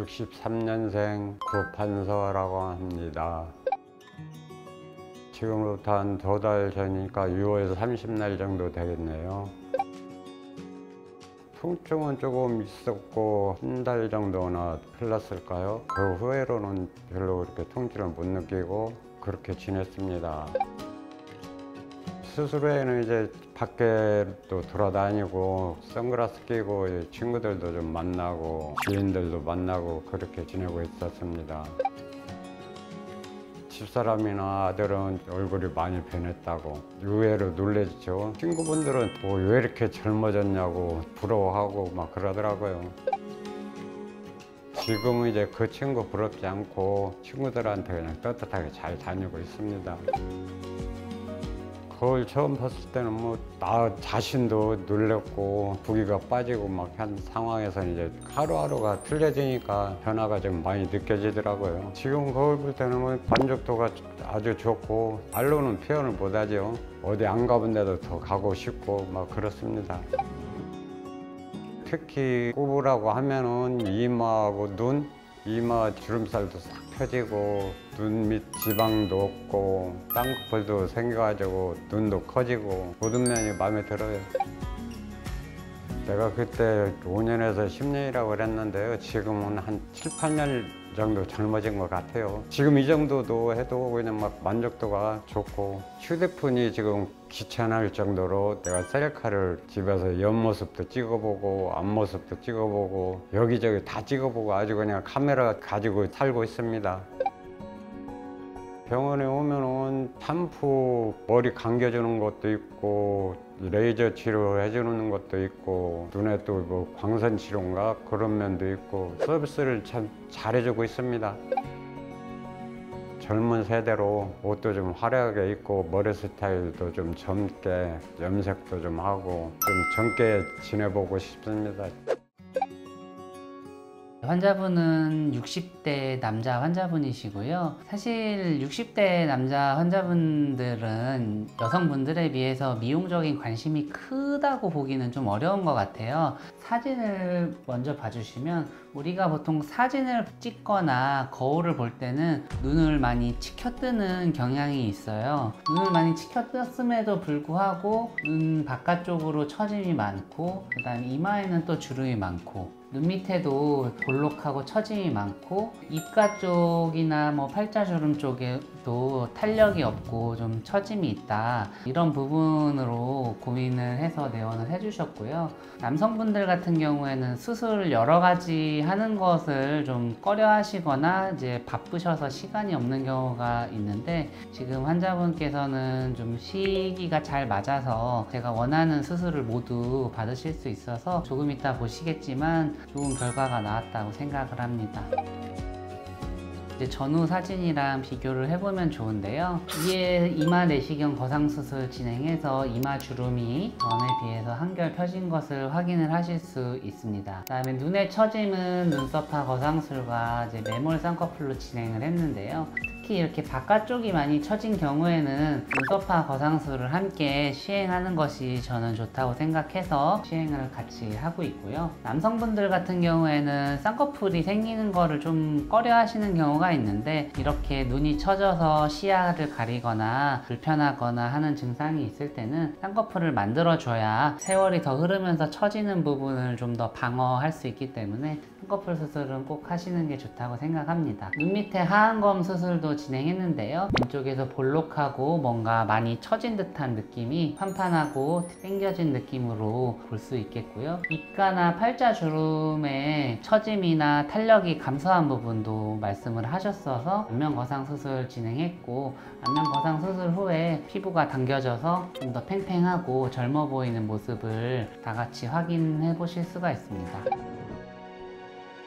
63년생 구판서라고 합니다. 지금부터 한 2달 전이니까 6월 30날 정도 되겠네요. 통증은 조금 있었고 한 달 정도나 흘렀을까요? 그 후에로는 별로 그렇게 통증을 못 느끼고 그렇게 지냈습니다. 수술 후에는 이제 밖에도 돌아다니고 선글라스 끼고 친구들도 좀 만나고 지인들도 만나고 그렇게 지내고 있었습니다. 집사람이나 아들은 얼굴이 많이 변했다고 의외로 놀랬죠. 친구분들은 뭐 왜 이렇게 젊어졌냐고 부러워하고 막 그러더라고요. 지금은 이제 그 친구 부럽지 않고 친구들한테 그냥 떳떳하게 잘 다니고 있습니다. 거울 처음 봤을 때는 뭐 나 자신도 놀랬고 부기가 빠지고 막 한 상황에서 이제 하루하루가 틀려지니까 변화가 좀 많이 느껴지더라고요. 지금 거울 볼 때는 뭐 만족도가 아주 좋고 말로는 표현을 못하죠. 어디 안 가본 데도 더 가고 싶고 막 그렇습니다. 특히 꼽으라고 하면은 이마하고 눈, 이마 주름살도 싹 펴지고 눈 밑 지방도 없고 쌍꺼풀도 생겨가지고 눈도 커지고 모든 면이 마음에 들어요. 내가 그때 5년에서 10년이라고 그랬는데요. 지금은 한 7, 8년 정도 젊어진 것 같아요. 지금 이 정도도 해도 그냥 막 만족도가 좋고 휴대폰이 지금 귀찮을 정도로 내가 셀카를 집에서 옆모습도 찍어보고 앞모습도 찍어보고 여기저기 다 찍어보고 아주 그냥 카메라 가지고 살고 있습니다. 병원에 오면은 샴푸 머리 감겨주는 것도 있고 레이저 치료 해주는 것도 있고 눈에 또 뭐 광선 치료인가 그런 면도 있고 서비스를 참 잘해주고 있습니다. 젊은 세대로 옷도 좀 화려하게 입고 머리 스타일도 좀 젊게 염색도 좀 하고 좀 젊게 지내보고 싶습니다. 환자분은 60대 남자 환자분이시고요. 사실 60대 남자 환자분들은 여성분들에 비해서 미용적인 관심이 크다고 보기는 좀 어려운 것 같아요. 사진을 먼저 봐주시면 우리가 보통 사진을 찍거나 거울을 볼 때는 눈을 많이 치켜뜨는 경향이 있어요. 눈을 많이 치켜떴음에도 불구하고 눈 바깥쪽으로 처짐이 많고 그 다음 이마에는 또 주름이 많고 눈 밑에도 볼록하고 처짐이 많고 입가 쪽이나 뭐 팔자주름 쪽에도 탄력이 없고 좀 처짐이 있다, 이런 부분으로 고민을 해서 내원을 해주셨고요. 남성분들 같은 경우에는 수술 여러 가지 하는 것을 좀 꺼려 하시거나 이제 바쁘셔서 시간이 없는 경우가 있는데 지금 환자분께서는 좀 시기가 잘 맞아서 제가 원하는 수술을 모두 받으실 수 있어서 조금 이따 보시겠지만 좋은 결과가 나왔다고 생각을 합니다. 이제 전후 사진이랑 비교를 해보면 좋은데요. 위에 이마 내시경 거상수술 진행해서 이마 주름이 전에 비해서 한결 펴진 것을 확인을 하실 수 있습니다. 그 다음에 눈의 처짐은 눈썹화 거상술과 이제 매몰 쌍꺼풀로 진행을 했는데요. 특히 이렇게 바깥쪽이 많이 처진 경우에는 눈썹화 거상술을 함께 시행하는 것이 저는 좋다고 생각해서 시행을 같이 하고 있고요. 남성분들 같은 경우에는 쌍꺼풀이 생기는 거를 좀 꺼려 하시는 경우가 있는데 이렇게 눈이 처져서 시야를 가리거나 불편하거나 하는 증상이 있을 때는 쌍꺼풀을 만들어 줘야 세월이 더 흐르면서 처지는 부분을 좀 더 방어할 수 있기 때문에 쌍꺼풀 수술은 꼭 하시는 게 좋다고 생각합니다. 눈 밑에 하안검 수술도 진행했는데요. 왼쪽에서 볼록하고 뭔가 많이 처진 듯한 느낌이 판판하고 당겨진 느낌으로 볼 수 있겠고요. 입가나 팔자주름의 처짐이나 탄력이 감소한 부분도 말씀을 하셨어서 안면거상 수술 진행했고 안면거상 수술 후에 피부가 당겨져서 좀 더 팽팽하고 젊어 보이는 모습을 다 같이 확인해 보실 수가 있습니다.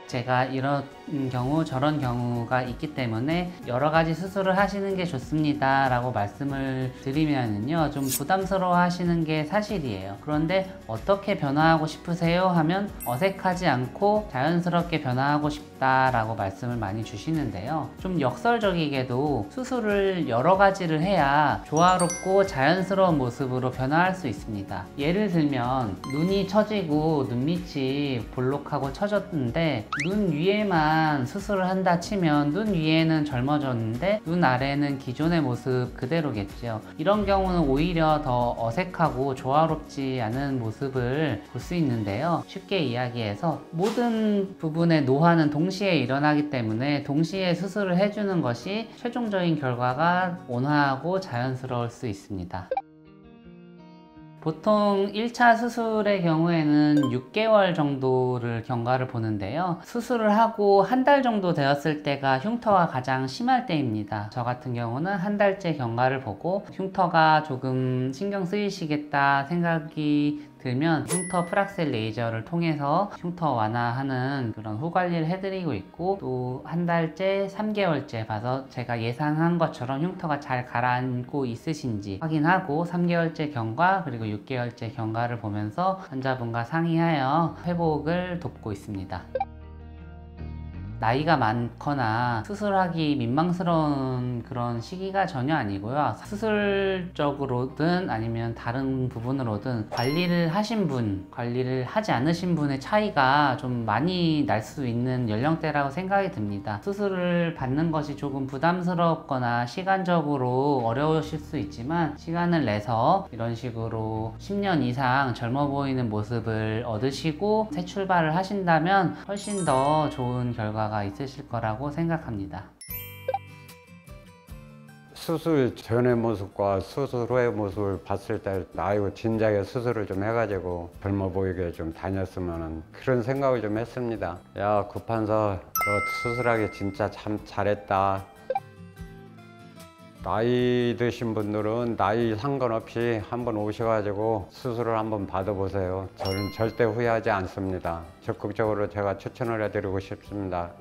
제가 이런 경우 저런 경우가 있기 때문에 여러 가지 수술을 하시는 게 좋습니다 라고 말씀을 드리면은요, 좀 부담스러워 하시는 게 사실이에요. 그런데 어떻게 변화하고 싶으세요 하면 어색하지 않고 자연스럽게 변화하고 싶다 라고 말씀을 많이 주시는데요, 좀 역설적이게도 수술을 여러 가지를 해야 조화롭고 자연스러운 모습으로 변화할 수 있습니다. 예를 들면 눈이 처지고 눈밑이 볼록하고 처졌는데 눈 위에만 수술을 한다 치면 눈 위에는 젊어졌는데 눈 아래는 기존의 모습 그대로겠죠. 이런 경우는 오히려 더 어색하고 조화롭지 않은 모습을 볼 수 있는데요. 쉽게 이야기해서 모든 부분의 노화는 동시에 일어나기 때문에 동시에 수술을 해주는 것이 최종적인 결과가 온화하고 자연스러울 수 있습니다. 보통 1차 수술의 경우에는 6개월 정도를 경과를 보는데요. 수술을 하고 한 달 정도 되었을 때가 흉터가 가장 심할 때입니다. 저 같은 경우는 한 달째 경과를 보고 흉터가 조금 신경 쓰이시겠다 생각이 들면 흉터 프락셀 레이저를 통해서 흉터 완화하는 그런 후 관리를 해드리고 있고, 또 한 달째, 3개월째 봐서 제가 예상한 것처럼 흉터가 잘 가라앉고 있으신지 확인하고 3개월째 경과 그리고 6개월째 경과를 보면서 환자분과 상의하여 회복을 돕고 있습니다. 나이가 많거나 수술하기 민망스러운 그런 시기가 전혀 아니고요. 수술적으로든 아니면 다른 부분으로든 관리를 하신 분, 관리를 하지 않으신 분의 차이가 좀 많이 날 수 있는 연령대라고 생각이 듭니다. 수술을 받는 것이 조금 부담스럽거나 시간적으로 어려우실 수 있지만 시간을 내서 이런 식으로 10년 이상 젊어 보이는 모습을 얻으시고 새 출발을 하신다면 훨씬 더 좋은 결과가 있으실 거라고 생각합니다. 수술 전의 모습과 수술 후의 모습을 봤을 때 아이고 진작에 수술을 좀 해가지고 젊어 보이게 좀 다녔으면 그런 생각을 좀 했습니다. 야, 구판서 너 수술하기 진짜 참 잘했다. 나이 드신 분들은 나이 상관없이 한번 오셔가지고 수술을 한번 받아보세요. 저는 절대 후회하지 않습니다. 적극적으로 제가 추천을 해드리고 싶습니다.